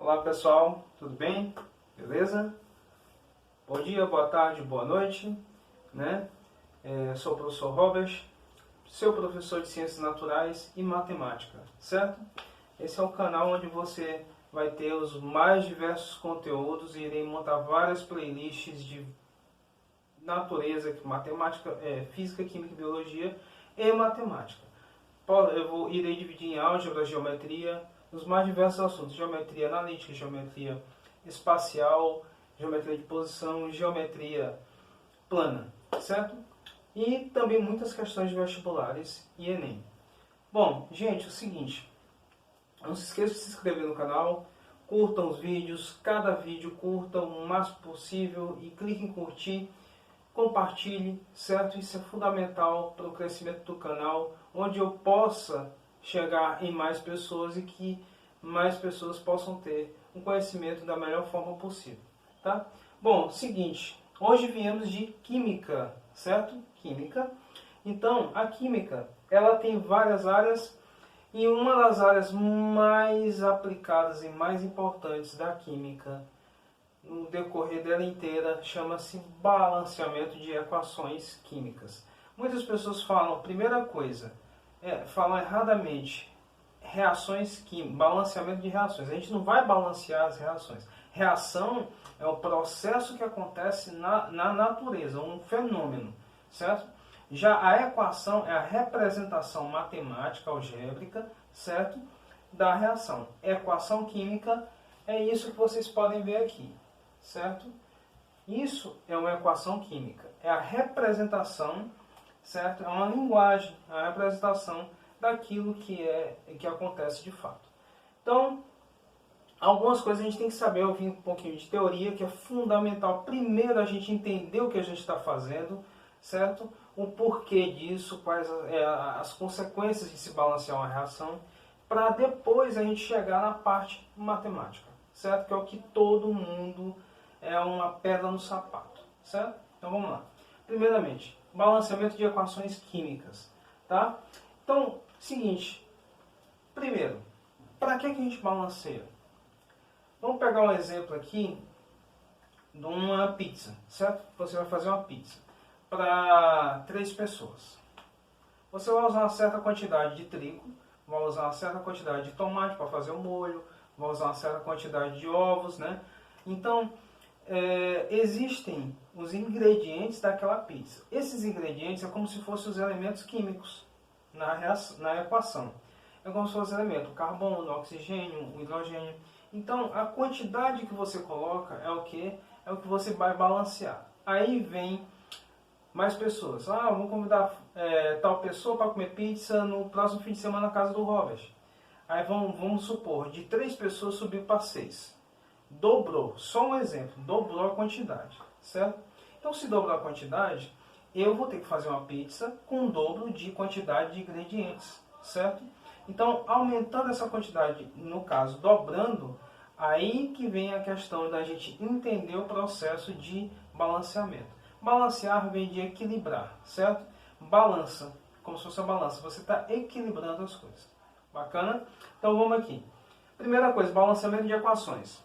Olá pessoal, tudo bem? Beleza? Bom dia, boa tarde, boa noite, né? Sou o professor Robert, seu professor de Ciências Naturais e Matemática, certo? Esse é o canal onde você vai ter os mais diversos conteúdos e irei montar várias playlists de natureza, matemática, física, química, biologia e matemática. Irei dividir em álgebra, geometria, os mais diversos assuntos: geometria analítica, geometria espacial, geometria de posição, geometria plana, certo? E também muitas questões de vestibulares e Enem. Bom, gente, é o seguinte, não se esqueça de se inscrever no canal, curtam os vídeos, cada vídeo curtam o máximo possível e clique em curtir, compartilhe, certo? Isso é fundamental para o crescimento do canal, onde eu possa chegar em mais pessoas e que mais pessoas possam ter um conhecimento da melhor forma possível, tá? Bom, seguinte, hoje viemos de química, certo? Química. Então, a química, ela tem várias áreas e uma das áreas mais aplicadas e mais importantes da química no decorrer dela inteira chama-se balanceamento de equações químicas. Muitas pessoas falam, primeira coisa, falam erradamente, reações químicas, balanceamento de reações. A gente não vai balancear as reações. Reação é o processo que acontece na natureza, um fenômeno, certo? Já a equação é a representação matemática, algébrica, certo? Da reação. Equação química é isso que vocês podem ver aqui, certo? Isso é uma equação química. É a representação, certo? É uma linguagem, a representação daquilo que acontece de fato. Então, algumas coisas a gente tem que saber, ouvir um pouquinho de teoria, que é fundamental. Primeiro a gente entender o que a gente está fazendo, certo? O porquê disso, quais as consequências de se balancear uma reação, para depois a gente chegar na parte matemática, certo? Que é o que todo mundo é uma pedra no sapato, certo? Então vamos lá. Primeiramente, balanceamento de equações químicas, tá? Então, seguinte, primeiro, para que a gente balanceia? Vamos pegar um exemplo aqui de uma pizza, certo? Você vai fazer uma pizza para 3 pessoas. Você vai usar uma certa quantidade de trigo, vai usar uma certa quantidade de tomate para fazer o molho, vai usar uma certa quantidade de ovos, né? Então, existem os ingredientes daquela pizza. Esses ingredientes é como se fossem os elementos químicos na equação. É como se fosse elemento, o carbono, o oxigênio, o hidrogênio. Então, a quantidade que você coloca é o que? É o que você vai balancear. Aí vem mais pessoas. Vamos convidar tal pessoa para comer pizza no próximo fim de semana na casa do Robert. Aí vamos supor, de 3 pessoas subiu para 6. Dobrou, só um exemplo, dobrou a quantidade, certo? Então, se dobrou a quantidade, eu vou ter que fazer uma pizza com o dobro de quantidade de ingredientes, certo? Então, aumentando essa quantidade, no caso, dobrando, aí que vem a questão da gente entender o processo de balanceamento. Balancear vem de equilibrar, certo? Balança, como se fosse uma balança, você está equilibrando as coisas. Bacana? Então, vamos aqui. Primeira coisa, balanceamento de equações.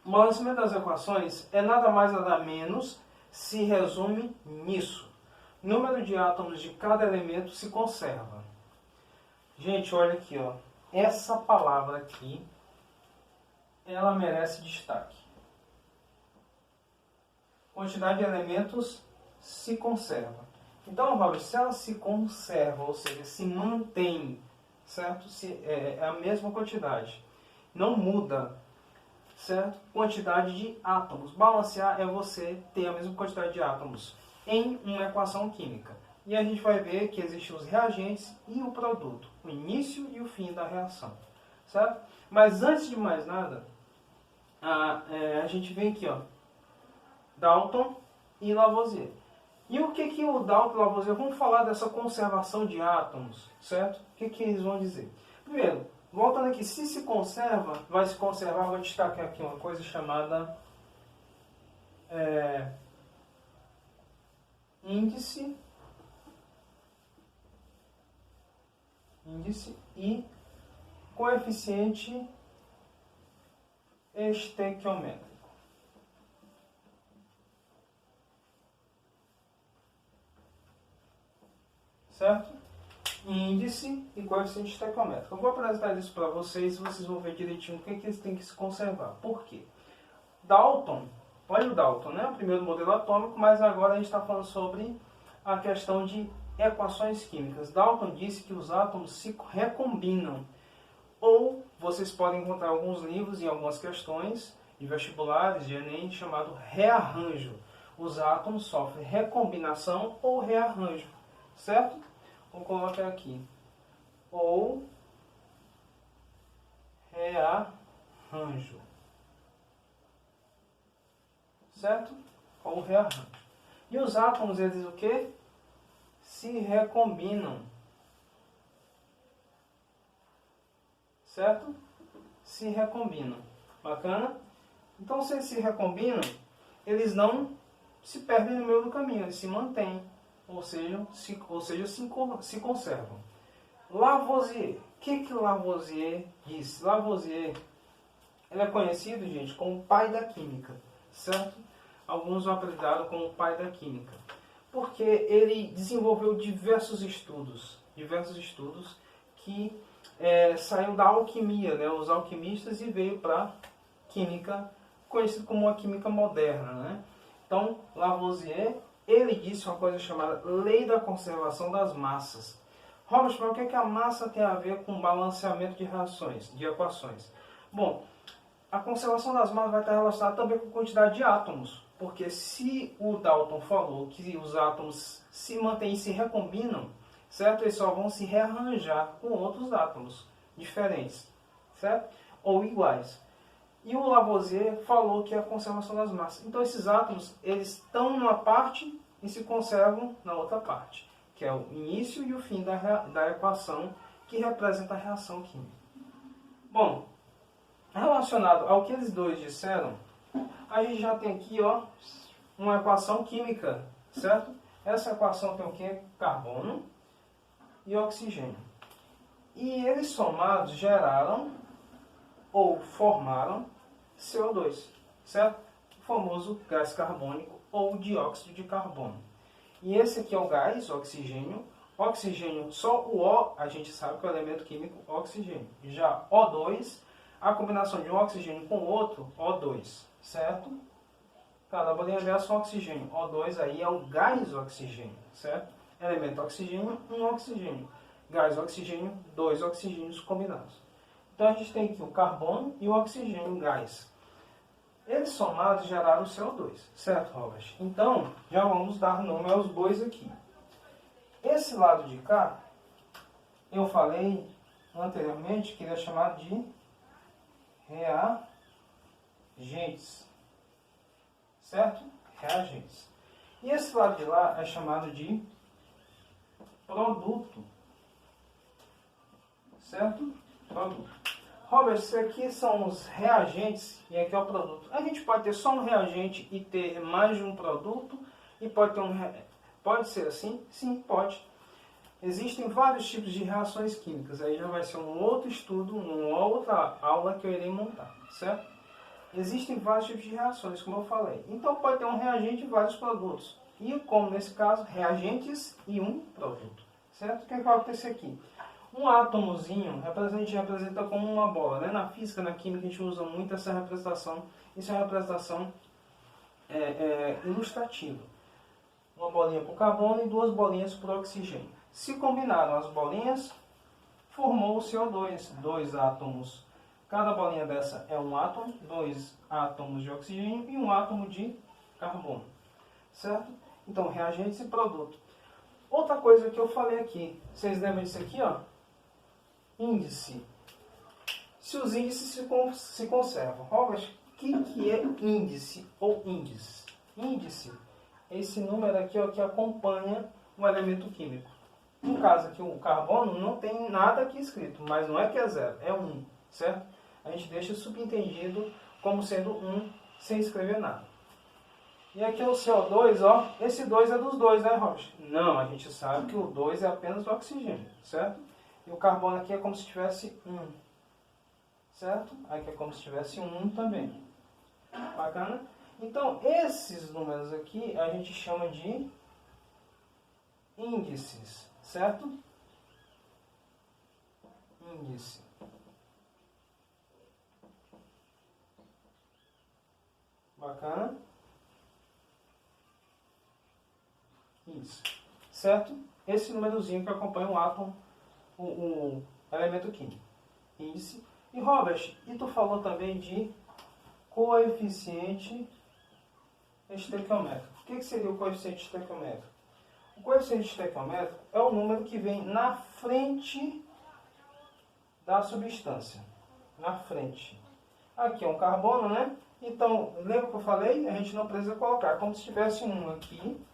O balanceamento das equações é nada mais nada menos, se resume nisso. O número de átomos de cada elemento se conserva. Gente, olha aqui, ó. Essa palavra aqui, ela merece destaque. Quantidade de elementos se conserva. Então, Robert, se ela se conserva, ou seja, se mantém, certo? É a mesma quantidade. Não muda, certo? Quantidade de átomos. Balancear é você ter a mesma quantidade de átomos em uma equação química. E a gente vai ver que existem os reagentes e o produto, o início e o fim da reação, certo? Mas antes de mais nada, a gente vem aqui, ó, Dalton e Lavoisier. E o que o Dalton e Lavoisier vão falar dessa conservação de átomos, certo? O que eles vão dizer? Primeiro, voltando aqui, se conserva, vai se conservar, vou destacar aqui uma coisa chamada índice e coeficiente estequiométrico. Certo? Índice e coeficiente estequiométrico. Eu vou apresentar isso para vocês e vocês vão ver direitinho o que eles têm que se conservar. Por quê? Dalton, olha o Dalton, né? O primeiro modelo atômico, mas agora a gente está falando sobre a questão de equações químicas. Dalton disse que os átomos se recombinam. Ou vocês podem encontrar alguns livros e algumas questões de vestibulares, de Enem, chamado rearranjo. Os átomos sofrem recombinação ou rearranjo. Certo? Vou colocar aqui. Ou rearranjo. Certo? Ou rearranjo. E os átomos, eles o quê? Se recombinam. Certo? Se recombinam. Bacana? Então, se eles se recombinam, eles não se perdem no meio do caminho, eles se mantêm. Ou seja, se conservam. Lavoisier. O que Lavoisier disse? Lavoisier, ele é conhecido, gente, como o pai da química. Certo? Alguns o apelidaram como o pai da química. Porque ele desenvolveu diversos estudos que saiu da alquimia, né? Os alquimistas, e veio para a química, conhecido como a química moderna, né? Então, Lavoisier, ele disse uma coisa chamada Lei da Conservação das Massas. Robert, mas o que é que a massa tem a ver com balanceamento de reações, de equações? Bom, a conservação das massas vai estar relacionada também com a quantidade de átomos. Porque se o Dalton falou que os átomos se mantêm e se recombinam, certo? Eles só vão se rearranjar com outros átomos diferentes, certo? Ou iguais. E o Lavoisier falou que é a conservação das massas. Então esses átomos, eles estão numa parte e se conservam na outra parte, que é o início e o fim da equação, que representa a reação química. Bom, relacionado ao que eles dois disseram, a gente já tem aqui, ó, uma equação química, certo? Essa equação tem o quê? Carbono e oxigênio. E eles somados geraram ou formaram CO2, certo? O famoso gás carbônico ou dióxido de carbono. E esse aqui é o gás, oxigênio. Oxigênio, só o O, a gente sabe que é o elemento químico oxigênio. Já O2, a combinação de um oxigênio com outro, O2, certo? Cada bolinha dessa é um oxigênio. O2 aí é o gás oxigênio, certo? Elemento oxigênio, um oxigênio. Gás oxigênio, dois oxigênios combinados. Então a gente tem aqui o carbono e o oxigênio, o gás. Eles somados geraram o CO2, certo, Robert? Então, já vamos dar nome aos bois aqui. Esse lado de cá, eu falei anteriormente que ele é chamado de reagentes, certo? Reagentes. E esse lado de lá é chamado de produto, certo? Produto. Robert, isso aqui são os reagentes e aqui é o produto. A gente pode ter só um reagente e ter mais de um produto, e pode ter pode ser assim? Sim, pode. Existem vários tipos de reações químicas. Aí já vai ser um outro estudo, uma outra aula que eu irei montar, certo? Existem vários tipos de reações, como eu falei. Então pode ter um reagente e vários produtos. E como nesse caso, reagentes e um produto, certo? O que vai acontecer aqui? Um átomozinho a gente representa como uma bola, né? Na física, na química, a gente usa muito essa representação. Isso é uma representação ilustrativa. Uma bolinha para o carbono e duas bolinhas para o oxigênio. Se combinaram as bolinhas, formou o CO2. Dois átomos. Cada bolinha dessa é um átomo, dois átomos de oxigênio e um átomo de carbono. Certo? Então, reagentes e produto. Outra coisa que eu falei aqui, vocês lembram disso aqui, ó? Índice. Se os índices se conservam. Robert, o que é índice ou índice? Índice é esse número aqui, ó, que acompanha um elemento químico. No caso aqui, o carbono não tem nada aqui escrito, mas não é que é 0, é 1, certo? A gente deixa subentendido como sendo 1, sem escrever nada. E aqui o CO2, ó, esse 2 é dos dois, né, Robert? Não, a gente sabe que o 2 é apenas o oxigênio, certo? E o carbono aqui é como se tivesse 1, certo? Aqui é como se tivesse 1 também. Bacana? Então, esses números aqui a gente chama de índices, certo? Índice. Bacana? Isso. Certo? Esse númerozinho que acompanha o átomo, o elemento químico. Índice. E Robert, e tu falou também de coeficiente estequiométrico. O que seria o coeficiente estequiométrico? O coeficiente estequiométrico é o número que vem na frente da substância. Na frente. Aqui é um carbono, né? Então, lembra que eu falei? A gente não precisa colocar. Como se tivesse um aqui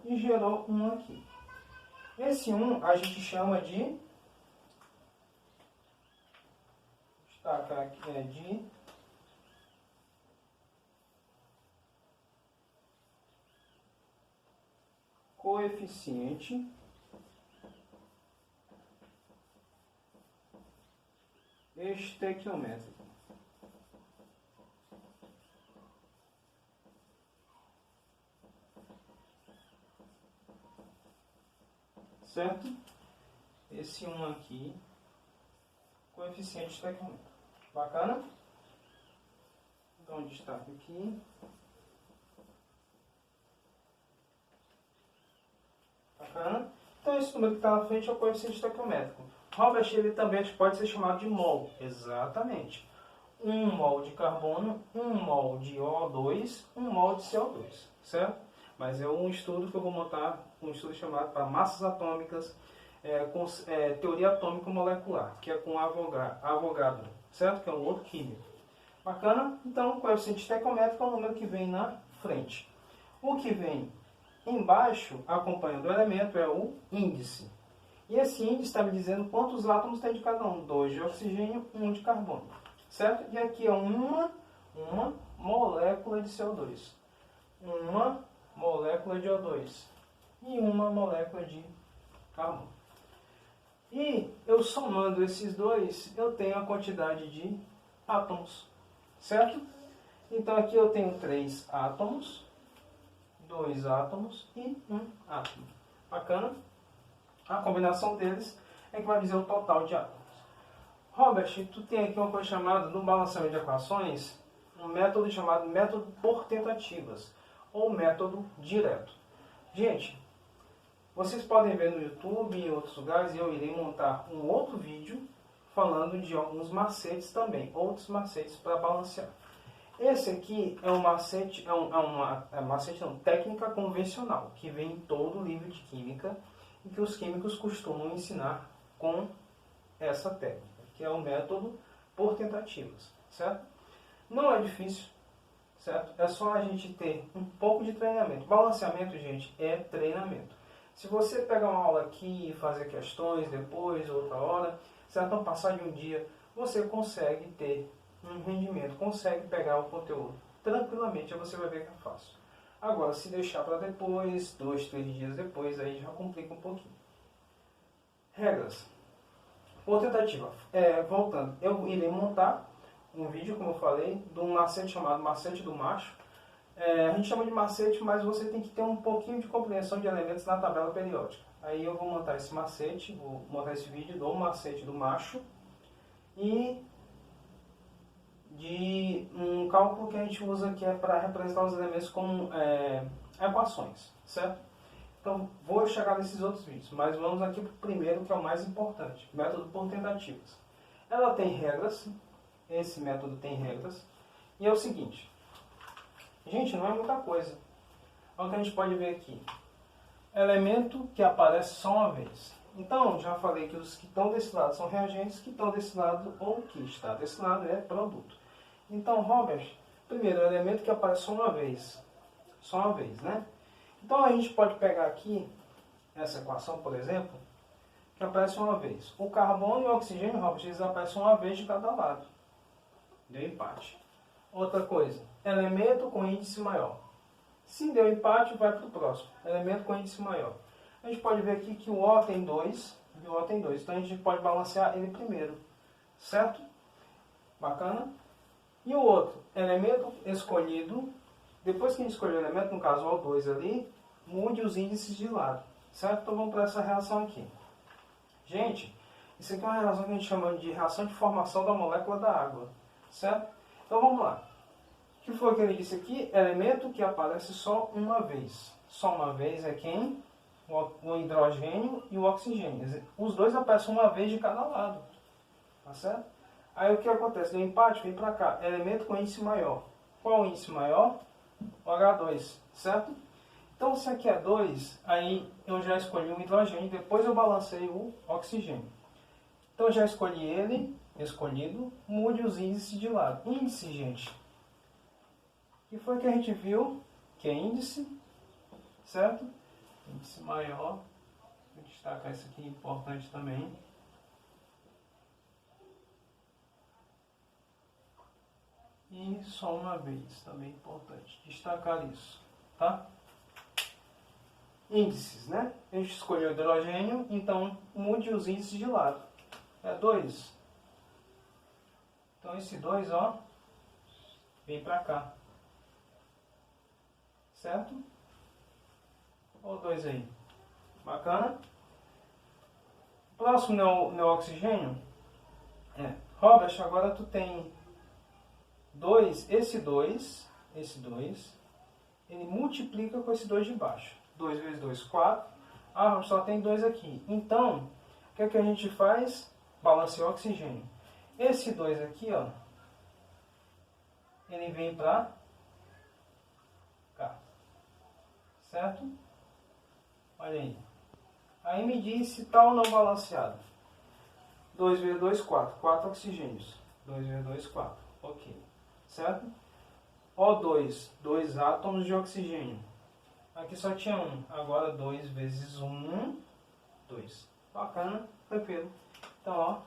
e gerou um aqui. Esse 1 a gente chama de, destacar aqui, de coeficiente estequiométrico. Certo? Esse 1 aqui, coeficiente estequiométrico. Bacana? Então, destaque aqui. Bacana? Então, esse número que está na frente é o coeficiente estequiométrico. Robert, ele também pode ser chamado de mol. Exatamente. 1 mol de carbono, 1 mol de O2, 1 mol de CO2. Certo? Mas é um estudo que eu vou montar, um estudo chamado para massas atômicas, com teoria atômica molecular, que é com Avogadro, certo? Que é um outro químico. Bacana? Então, o coeficiente estequiométrico é o número que vem na frente. O que vem embaixo, acompanhando o elemento, é o índice. E esse índice está me dizendo quantos átomos tem de cada um. 2 de oxigênio, 1 de carbono. Certo? E aqui é uma molécula de CO2. Uma molécula de O2. E uma molécula de carbono. E eu somando esses dois, eu tenho a quantidade de átomos. Certo? Então aqui eu tenho 3 átomos, 2 átomos e 1 átomo. Bacana? A combinação deles é que vai dizer o total de átomos. Robert, tu tem aqui uma coisa chamada, no balanceamento de equações, um método chamado método por tentativas, ou método direto. Gente, vocês podem ver no YouTube e em outros lugares, e eu irei montar um outro vídeo falando de alguns macetes também, outros macetes para balancear. Esse aqui é um macete, técnica convencional, que vem em todo o livro de química, e que os químicos costumam ensinar com essa técnica, que é o método por tentativas, certo? Não é difícil, certo? É só a gente ter um pouco de treinamento. Balanceamento, gente, é treinamento. Se você pegar uma aula aqui e fazer questões depois, outra hora, certo? Então, passar de um dia, você consegue ter um rendimento, consegue pegar o conteúdo tranquilamente, aí você vai ver que é fácil. Agora, se deixar para depois, 2, 3 dias depois, aí já complica um pouquinho. Regras. Por tentativa. Voltando, eu irei montar um vídeo, como eu falei, de um macete chamado macete do macho. A gente chama de macete, mas você tem que ter um pouquinho de compreensão de elementos na tabela periódica. Aí eu vou montar esse macete, vou montar esse vídeo do macete do macho e de um cálculo que a gente usa que é para representar os elementos como equações, certo? Então, vou chegar nesses outros vídeos, mas vamos aqui para o primeiro, que é o mais importante, método por tentativas. Ela tem regras, esse método tem regras, e é o seguinte, gente, não é muita coisa. Olha o que a gente pode ver aqui. Elemento que aparece só uma vez. Então, já falei que os que estão desse lado são reagentes, que estão desse lado, ou que está desse lado, é produto. Então, Robert, primeiro, elemento que aparece só uma vez. Só uma vez, né? Então, a gente pode pegar aqui, essa equação, por exemplo, que aparece uma vez. O carbono e o oxigênio, Robert, eles aparecem uma vez de cada lado. Deu empate. Outra coisa, elemento com índice maior. Se deu empate, vai para o próximo. Elemento com índice maior. A gente pode ver aqui que o O tem 2 e o O tem 2. Então a gente pode balancear ele primeiro. Certo? Bacana? E o outro, elemento escolhido. Depois que a gente escolheu o elemento, no caso o O2 ali, mude os índices de lado. Certo? Então vamos para essa reação aqui. Gente, isso aqui é uma reação que a gente chama de reação de formação da molécula da água. Certo? Então vamos lá. O que foi que ele disse aqui? Elemento que aparece só uma vez. Só uma vez é quem? O hidrogênio e o oxigênio. Os dois aparecem uma vez de cada lado. Tá certo? Aí o que acontece? Deu empate, vem para cá. Elemento com índice maior. Qual o índice maior? O H2. Certo? Então se aqui é 2, aí eu já escolhi o hidrogênio. Depois eu balancei o oxigênio. Então já escolhi ele, escolhido. Mude os índices de lado. Índice, gente. O que foi que a gente viu? Que é índice. Certo? Índice maior. Vou destacar isso aqui, importante também. E só uma vez, também importante destacar isso, tá? Índices, né? A gente escolheu hidrogênio, então mude os índices de lado. É 2. Então esse 2, ó, vem pra cá. Certo? Olha o 2 aí. Bacana? Próximo não é o oxigênio. Robert, agora tu tem 2, esse 2, ele multiplica com esse 2 de baixo. 2 vezes 2, 4. Ah, só tem 2 aqui. Então, o que é que a gente faz? Balanceia o oxigênio. Esse 2 aqui, ó, ele vem para cá. Certo? Olha aí. Aí me diz se está ou não balanceado. 2 vezes 2, 4. 4 oxigênios. 2 vezes 2, 4. Ok. Certo? O2, 2 átomos de oxigênio. Aqui só tinha 1. Agora 2 vezes 1, 2. Bacana, tranquilo. Então, ó,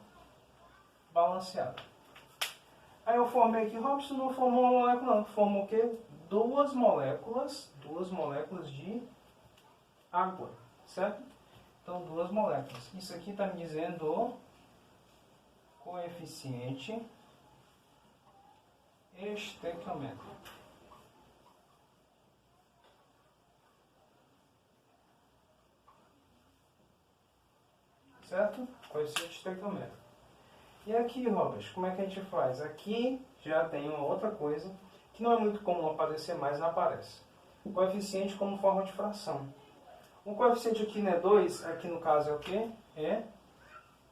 balanceado. Aí eu formei aqui, Robson não formou uma molécula não. Formou o quê? Duas moléculas de água. Certo? Então, 2 moléculas. Isso aqui está me dizendo o coeficiente estequiométrico. Certo? Coeficiente estequiométrico. E aqui, Robert, como é que a gente faz? Aqui já tem uma outra coisa que não é muito comum aparecer, mas não aparece. Coeficiente como forma de fração. O coeficiente aqui não é 2, aqui no caso é o quê? É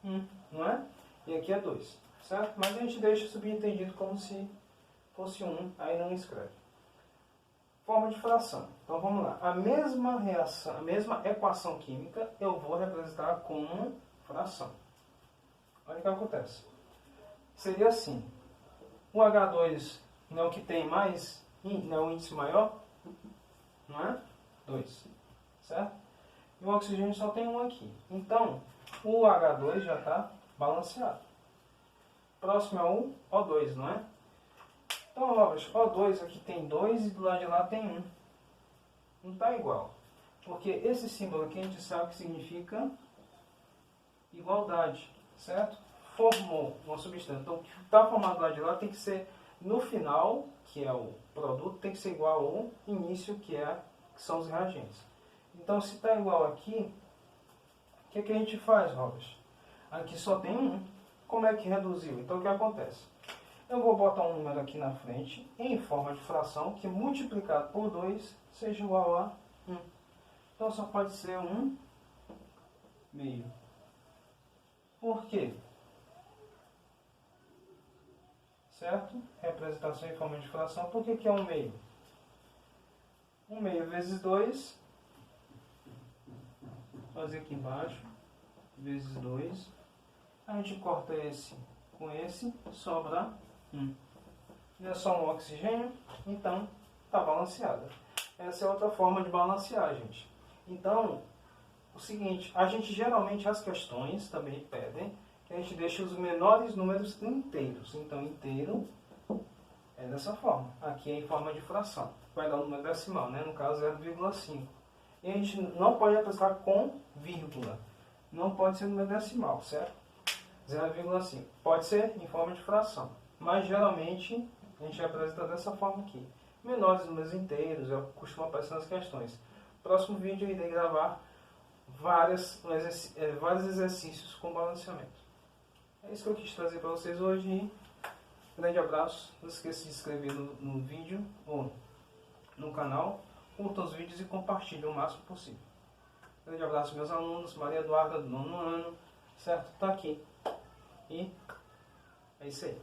1, não é? E aqui é 2, certo? Mas a gente deixa subentendido como se fosse 1, aí não escreve. Forma de fração. Então vamos lá. A mesma reação, a mesma equação química eu vou representar como fração. Olha o que acontece. Seria assim. O H2 não é o que tem mais, não é o índice maior, não é? 2. Certo? E o oxigênio só tem 1 aqui. Então, o H2 já está balanceado. Próximo é o O2, não é? Então, Robert, O2 aqui tem 2 e do lado de lá tem 1. Não está igual. Porque esse símbolo aqui a gente sabe que significa igualdade, certo? Formou uma substância. Então, o que está formado do lado de lá tem que ser, no final, que é o produto, tem que ser igual ao início, que são os reagentes. Então, se está igual aqui, o que a gente faz, Robert? Aqui só tem 1. Como é que reduziu? Então, o que acontece? Eu vou botar um número aqui na frente, em forma de fração, que multiplicado por 2 seja igual a 1. Então, só pode ser 1 meio. Por quê? Certo? Representação em forma de fração. Por que é 1 meio? 1 meio vezes 2, fazer aqui embaixo, vezes 2. A gente corta esse com esse, sobra 1. Não é só um oxigênio, então está balanceada. Essa é outra forma de balancear, gente. Então, o seguinte, a gente geralmente, as questões também pedem que a gente deixe os menores números inteiros. Então, inteiro é dessa forma. Aqui é em forma de fração. Vai dar um número decimal, né? No caso, 0,5. E a gente não pode representar com vírgula. Não pode ser número decimal, certo? 0,5. Pode ser em forma de fração. Mas geralmente a gente representa dessa forma aqui. Menores números inteiros, eu costumo aparecer nas questões. Próximo vídeo eu irei gravar vários exercícios com balanceamento. É isso que eu quis trazer para vocês hoje. Grande abraço. Não esqueça de se inscrever no vídeo ou no canal. Curtam os vídeos e compartilhem o máximo possível. Grande abraço, meus alunos. Maria Eduarda, do 9º ano. Certo? Tá aqui. E é isso aí.